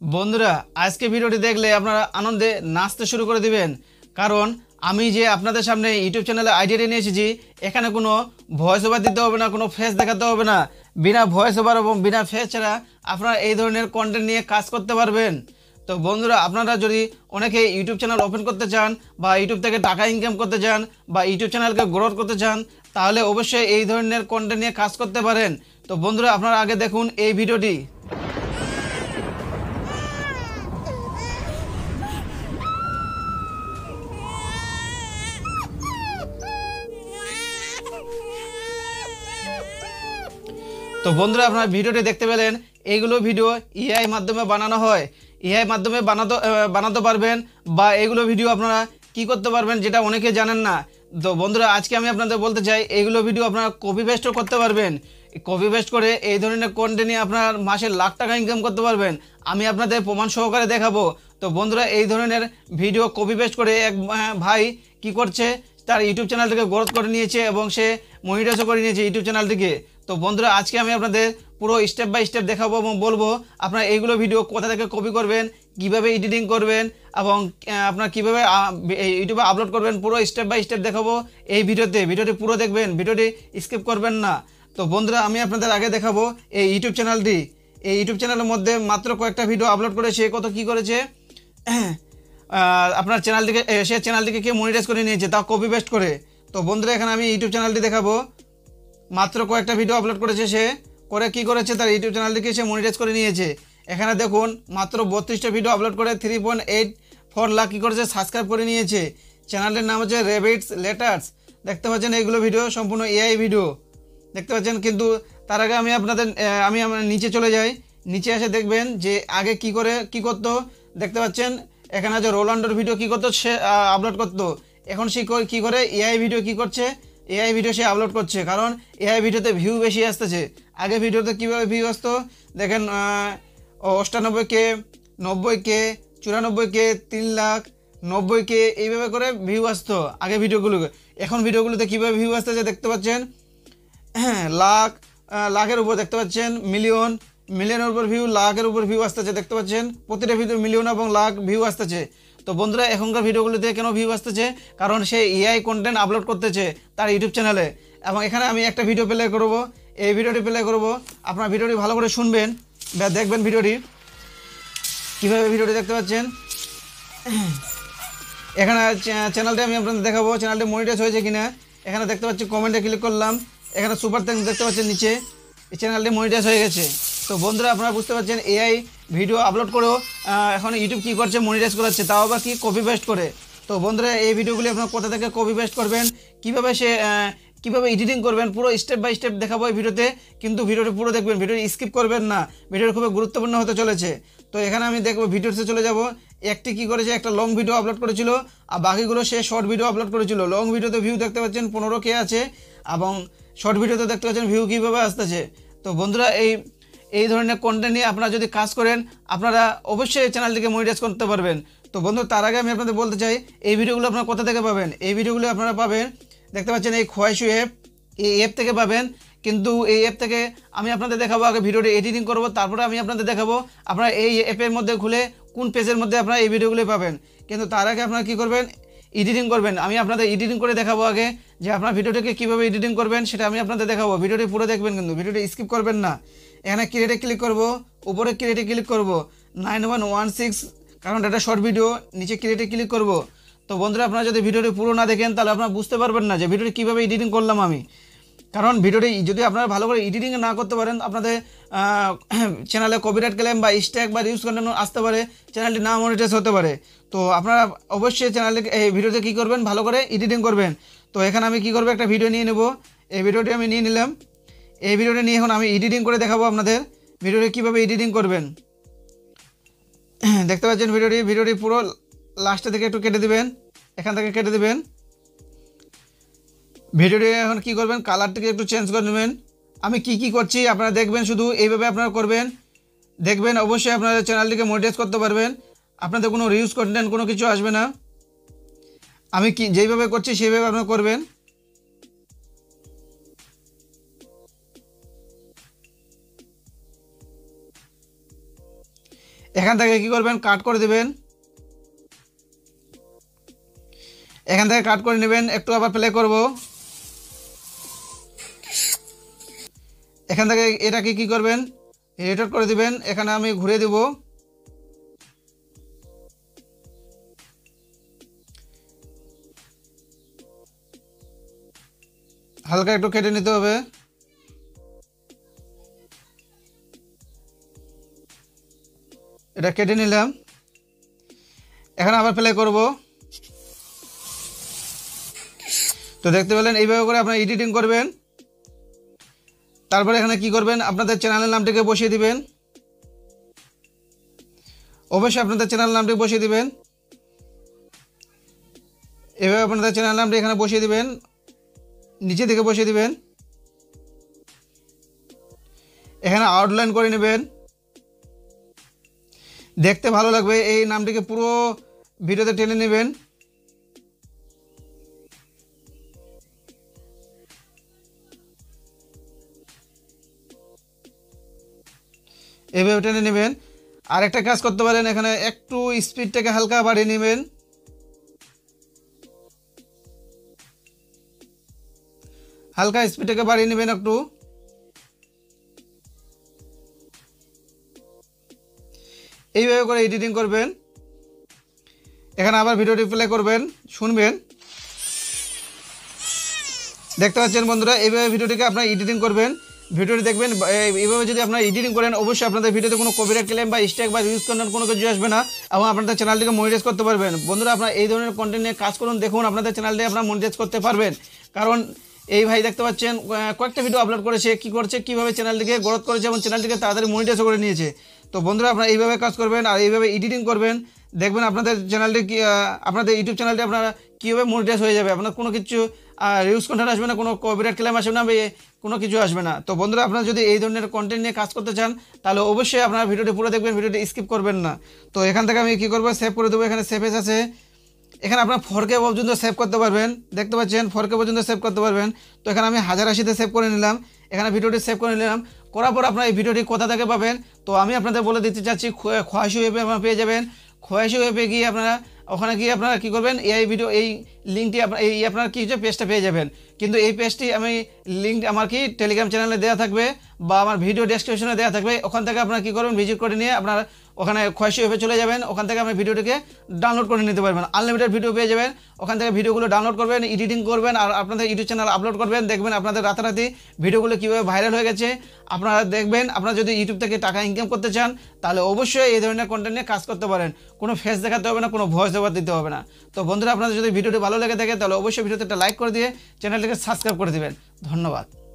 বন্ধুরা আজকে ভিডিওটি দেখলে আপনারা আনন্দে নাচতে শুরু করে দিবেন। কারণ আমি যে আপনাদের সামনে ইউটিউব চ্যানেলে আইডিয়াটি নিয়ে এসেছি, এখানে কোনো ভয়েস ওভার দিতে হবে না, কোনো ফেস দেখাতে হবে না। বিনা ভয়েস ওভার এবং বিনা ফেস ছাড়া আপনারা এই ধরনের কন্টেন্ট নিয়ে কাজ করতে পারবেন। তো বন্ধুরা, আপনারা যদি অনেকে ইউটিউব চ্যানেল ওপেন করতে চান বা ইউটিউব থেকে টাকা ইনকাম করতে চান বা ইউটিউব চ্যানেলকে গ্রোথ করতে চান, তাহলে অবশ্যই এই ধরনের কন্টেন্ট নিয়ে কাজ করতে পারেন। তো বন্ধুরা, আপনারা আগে দেখুন এই ভিডিওটি। তো বন্ধুরা, আপনারা ভিডিওটি দেখতে পেলেন, এইগুলো ভিডিও এআই মাধ্যমে বানানো হয়। এআই মাধ্যমে বানাতে পারবেন বা এইগুলো ভিডিও আপনারা কি করতে পারবেন যেটা অনেকে জানেন না। তো বন্ধুরা, আজকে আমি আপনাদের বলতে চাই, এইগুলো ভিডিও আপনারা কপি পেস্টও করতে পারবেন। কপি পেস্ট করে এই ধরনের কন্টেন্ট নিয়ে আপনার মাসে লাখ টাকা ইনকাম করতে পারবেন। আমি আপনাদের প্রমাণ সহকারে দেখাবো। তো বন্ধুরা, এই ধরনের ভিডিও কপি পেস্ট করে এক ভাই কি করছে, তার ইউটিউব চ্যানেলটিকে গ্রোথ করে নিয়েছে এবং সে মনিটাইজও করে নিয়েছে ইউটিউব চ্যানেলটিকে। তো বন্ধুরা, আজকে আমি আপনাদের পুরো স্টেপ বাই স্টেপ দেখাবো এবং বলবো আপনারা এইগুলো ভিডিও কোথা থেকে কপি করবেন, কিভাবে এডিটিং করবেন এবং আপনারা কীভাবে ইউটিউবে আপলোড করবেন, পুরো স্টেপ বাই স্টেপ দেখাবো এই ভিডিওটি পুরো দেখবেন, ভিডিওটি স্কিপ করবেন না। তো বন্ধুরা, আমি আপনাদের আগে দেখাবো এই ইউটিউব চ্যানেলটি। এই ইউটিউব চ্যানেলের মধ্যে মাত্র কয়েকটা ভিডিও আপলোড করেছে, কত কি করেছে আপনার চ্যানেলটিকে কে মনিটাইজ করে নিয়েছে, তা কপি পেস্ট করে। তো বন্ধুরা, এখানে আমি ইউটিউব চ্যানেলটি দেখাবো। মাত্র কয়েকটা ভিডিও আপলোড করেছে সে, করে কি করেছে, তার ইউটিউব চ্যানেলটিকে সে মনিটাইজ করে নিয়েছে। এখানে দেখুন, মাত্র 32টা ভিডিও আপলোড করে 3.84 লাখ কী করেছে, সাবস্ক্রাইব করে নিয়েছে। চ্যানেলটির নাম হচ্ছে রেবিটস লেটার্স। দেখতে পাচ্ছেন এইগুলো ভিডিও সম্পূর্ণ এআই ভিডিও দেখতে পাচ্ছেন। কিন্তু তার আগে আমি আমার নিচে চলে যাই। নিচে এসে দেখবেন যে আগে কি করতো। দেখতে পাচ্ছেন এখানে যে রোলান্ডোর ভিডিও কি করতো, সে আপলোড করতো। এখন সে কী করে এআই ভিডিও কি করছে, এআই ভিডিও সে আপলোড করছে। কারণ এআই ভিডিওতে ভিউ বেশি আসতেছে। আগে ভিডিওতে কীভাবে ভিউ আসতো দেখেন, 98K, 90K, 94K, 3 lakh, 90K, এইভাবে করে ভিউ আসতো আগে ভিডিওগুলোকে। এখন ভিডিওগুলোতে কীভাবে ভিউ আসতেছে দেখতে পাচ্ছেন, হ্যাঁ, লাখের উপর দেখতে পাচ্ছেন, মিলিয়নের উপর ভিউ, লাখের উপর ভিউ আসতেছে দেখতে পাচ্ছেন। প্রতিটা ভিডিও মিলিয়ন এবং লাখ ভিউ আসতেছে। তো বন্ধুরা, এখনকার ভিডিওগুলোতে কেন ভিউ আসতেছে? কারণ সে এআই কন্টেন্ট আপলোড করতেছে তার ইউটিউব চ্যানেলে। এবং এখানে আমি একটা ভিডিও প্লে করব, এই ভিডিওটি প্লে করব। আপনার ভিডিওটি ভালো করে শুনবেন বা দেখবেন ভিডিওটি, কীভাবে ভিডিওটি দেখতে পাচ্ছেন। এখানে চ্যানেলটি আমি আপনাদের দেখাবো, চ্যানেলটি মনিটাইজ হয়েছে কিনা। এখানে দেখতে পাচ্ছি, কমেন্টে ক্লিক করলাম, এখানে সুপার থ্যাঙ্কস দেখতে পাচ্ছেন নিচে, এই চ্যানেলটি মনিটাইজ হয়ে গেছে। তো বন্ধুরা, আপনারা বুঝতে পারছেন এআই ভিডিও আপলোড করেও এখন ইউটিউব কী করছে, মনিটাইজ করাচ্ছে, তাও আবার কি কপি পেস্ট করে। তো বন্ধুরা, এই ভিডিওগুলি আপনারা কোথা থেকে কপি পেস্ট করবেন, কীভাবে এডিটিং করবেন, পুরো স্টেপ বাই স্টেপ দেখাবো এই ভিডিওতে। কিন্তু ভিডিওটি পুরো দেখবেন, ভিডিওটি স্কিপ করবেন না, ভিডিওটি খুবই গুরুত্বপূর্ণ হতে চলেছে। তো এখানে আমি দেখবো, ভিডিওতে চলে যাব। একটি কী করেছে, একটা লং ভিডিও আপলোড করেছিল আর বাকিগুলো সে শর্ট ভিডিও আপলোড করেছিল। লং ভিডিওতে ভিউ দেখতে পাচ্ছেন 15K আছে এবং শর্ট ভিডিওতে দেখতে পাচ্ছেন ভিউ কীভাবে আসতেছে। তো বন্ধুরা, এই ধরনের কন্টেন্ট নিয়ে আপনারা যদি কাজ করেন, আপনারা অবশ্যই এই চ্যানেলটিকে মনিটাইজ করতে পারবেন। তো বন্ধু, তার আগে আমি আপনাদের বলতে চাই, এই ভিডিওগুলো আপনারা কোথা থেকে পাবেন। এই ভিডিওগুলো আপনারা পাবেন, দেখতে পাচ্ছেন এই খোয়াইশু অ্যাপ, এই অ্যাপ থেকে পাবেন। কিন্তু এই অ্যাপ থেকে আমি আপনাদের দেখাবো, আগে ভিডিওটি এডিটিং করব, তারপরে আমি আপনাদের দেখাবো আপনারা এই অ্যাপের মধ্যে খুলে কোন পেজের মধ্যে আপনারা এই ভিডিওগুলো পাবেন। কিন্তু তার আগে আপনারা কী করবেন, এডিটিং করবেন। আমি আপনাদের এডিটিং করে দেখাবো আগে, যে আপনার ভিডিওটিকে কীভাবে এডিটিং করবেন সেটা আমি আপনাদের দেখাবো। ভিডিওটি পুরো দেখবেন, কিন্তু ভিডিওটি স্কিপ করবেন না। এখানে ক্রিয়েটে ক্লিক করব, উপরে ক্রিয়েটে ক্লিক করব 9116, কারণ এটা শর্ট ভিডিও। নিচে ক্রিয়েটে ক্লিক করব। তো বন্ধুরা, আপনারা যদি ভিডিওটি পুরো না দেখেন, তাহলে আপনারা বুঝতে পারবেন না যে ভিডিওটি কীভাবে এডিটিং করলাম আমি। কারণ ভিডিওটি যদি আপনারা ভালো করে এডিটিং না করতে পারেন, আপনাদের চ্যানেলে কপিরাইট ক্লেম বা স্ট্যাক বা রিউজ কন্টেন্ট আসতে পারে, চ্যানেলটি না মনিটাইজ হতে পারে। তো আপনারা অবশ্যই এই ভিডিওতে কী করবেন, ভালো করে এডিটিং করবেন। তো এখানে আমি কী করবো, একটা ভিডিও নিয়ে নেব। এই ভিডিওটি আমি নিয়ে নিলাম। এই ভিডিওটি নিয়ে এখন আমি এডিটিং করে দেখাবো আপনাদের, ভিডিওটি কীভাবে এডিটিং করবেন। দেখতে পাচ্ছেন ভিডিওটি পুরো লাস্টে থেকে একটু কেটে দেবেন, এখান থেকে কেটে দেবেন। ভিডিওটি এখন কী করবেন, কালারটিকে একটু চেঞ্জ করে নেবেন। আমি কি করছি আপনারা দেখবেন, শুধু এইভাবে আপনারা করবেন, দেখবেন অবশ্যই আপনারা চ্যানেলটিকে মনিটাইজ করতে পারবেন। আপনাদের কোনো রিউজ কন্টেন্ট কোনো কিছু আসবে না। আমি যেইভাবে করছি সেইভাবে আপনারা করবেন। এখান থেকে কি করবেন, কাট করে দিবেন। এখান থেকে কাট করে নেবেন। একটু আবার প্লে করব। এখান থেকে এটাকে কি করবেন, রোটেট করে দিবেন। এখানে আমি ঘুরে দিব। হালকা একটু কেটে নিতে হবে। এটা কেটে নিলাম। এখন আবার প্লে করব। তো দেখতে পেলেন এইভাবে করে আপনারা এডিটিং করবেন। তারপরে এখানে কি করবেন, আপনাদের চ্যানেলের নামটিকে বসিয়ে দিবেন। অবশ্যই আপনাদের চ্যানেল নামটি বসিয়ে দিবেন। এভাবে আপনাদের চ্যানেল নামটি এখানে বসিয়ে দিবেন, নিচে দিকে বসিয়ে দিবেন। এখানে আউটলাইন করে নেবেন। দেখতে ভালো লাগবে, এই নামটিকে পুরো ভিডিওতে টেনে নেবেন। এভাবে টেনে নেবেন। আর একটা কাজ করতে পারেন, এখানে একটু স্পিডটাকে হালকা বাড়িয়ে নেবেন। হালকা স্পিডটাকে বাড়িয়ে নেবেন একটু। এইভাবে করে এডিটিং করবেন। এখানে আবার ভিডিওটি প্লে করবেন, শুনবেন। দেখতে পাচ্ছেন বন্ধুরা, এইভাবে ভিডিওটিকে আপনারা এডিটিং করবেন। ভিডিওটি দেখবেন, এইভাবে যদি আপনারা এডিটিং করেন অবশ্যই আপনাদের ভিডিওতে কোনো কপিরাইট ক্লেম বা স্ট্রাইক বা ইউজ করেন কোনো কিছু আসবে না, এবং আপনাদের চ্যানেলটিকে মনিটাইজ করতে পারবেন। বন্ধুরা আপনারা এই ধরনের কন্টেন্ট নিয়ে কাজ করুন, দেখুন আপনাদের চ্যানেলটি আপনারা মনিটাইজ করতে পারবেন। কারণ এই ভাই দেখতে পাচ্ছেন কয়েকটা ভিডিও আপলোড করেছে, কি করছে, কীভাবে চ্যানেলটিকে গ্রোথ করেছে এবং চ্যানেলটিকে তাড়াতাড়ি মনিটাইজ করে নিয়েছে। তো বন্ধুরা আপনারা এইভাবে কাজ করবেন আর এইভাবে এডিটিং করবেন, দেখবেন আপনাদের চ্যানেলটি কি, আপনাদের ইউটিউব চ্যানেলটি আপনারা কীভাবে মনিটাইজ হয়ে যাবে। আপনার কোনো কিছু রিউজ কন্টেন্ট আসবে না, কোনো কপিরাইট ক্লেম আসবে না, কোনো কিছু আসবে না। তো বন্ধুরা আপনারা যদি এই ধরনের কন্টেন্ট নিয়ে কাজ করতে চান তাহলে অবশ্যই আপনারা ভিডিওটি পুরো দেখবেন, ভিডিওটি স্কিপ করবেন না। তো এখান থেকে আমি কী করবো, সেভ করে দেবো। এখানে সেভেজ আছে, এখানে আপনার 4K পর্যন্ত সেভ করতে পারবেন। দেখতে পাচ্ছেন 4K পর্যন্ত সেভ করতে পারবেন। তো এখানে আমি 1080-তে সেভ করে নিলাম। এখানে ভিডিওটি সেভ করে নিলাম। করার পর আপনারা এই ভিডিওটি কোথা থেকে পাবেন, তো আমি আপনাদের বলে দিতে চাচ্ছি, খোয়াইশু অ্যাপে আপনারা পেয়ে যাবেন। খোয়াইশু অ্যাপে গিয়ে আপনারা ওখানে গিয়ে আপনারা কী করবেন, এই ভিডিও এই লিঙ্কটি আপনার কী হচ্ছে পেজটা পেয়ে যাবেন। কিন্তু এই পেজটি আমি লিঙ্ক আমার কি টেলিগ্রাম চ্যানেলে দেওয়া থাকবে বা আমার ভিডিও ডেসক্রিপশনে দেওয়া থাকবে। ওখান থেকে আপনারা কী করবেন, ভিজিট করে নিয়ে আপনারা ওখানে খোয়াইশু অ্যাপে চলে যাবেন। ওখান থেকে আপনি ভিডিওটিকে ডাউনলোড করে নিতে পারবেন। আনলিমিটেড ভিডিও পেয়ে যাবেন। ওখান থেকে ভিডিওগুলো ডাউনলোড করবেন, এডিটিং করবেন আর আপনাদের ইউটিউব চ্যানেল আপলোড করবেন। দেখবেন আপনাদের রাতারাতি ভিডিওগুলো কীভাবে ভাইরাল হয়ে গেছে। আপনারা দেখবেন, আপনারা যদি ইউটিউব থেকে টাকা ইনকাম করতে চান তাহলে অবশ্যই এই ধরনের কন্টেন্ট নিয়ে কাজ করতে পারেন। কোনো ফেস দেখাতে হবে না, কোনো ভয়েস ওভার দিতে হবে না। তো বন্ধুরা আপনাদের যদি ভিডিওটি ভালো লেগে থাকে তাহলে অবশ্যই ভিডিওতে একটা লাইক করে দিয়ে চ্যানেলটিকে সাবস্ক্রাইব করে দেবেন। ধন্যবাদ।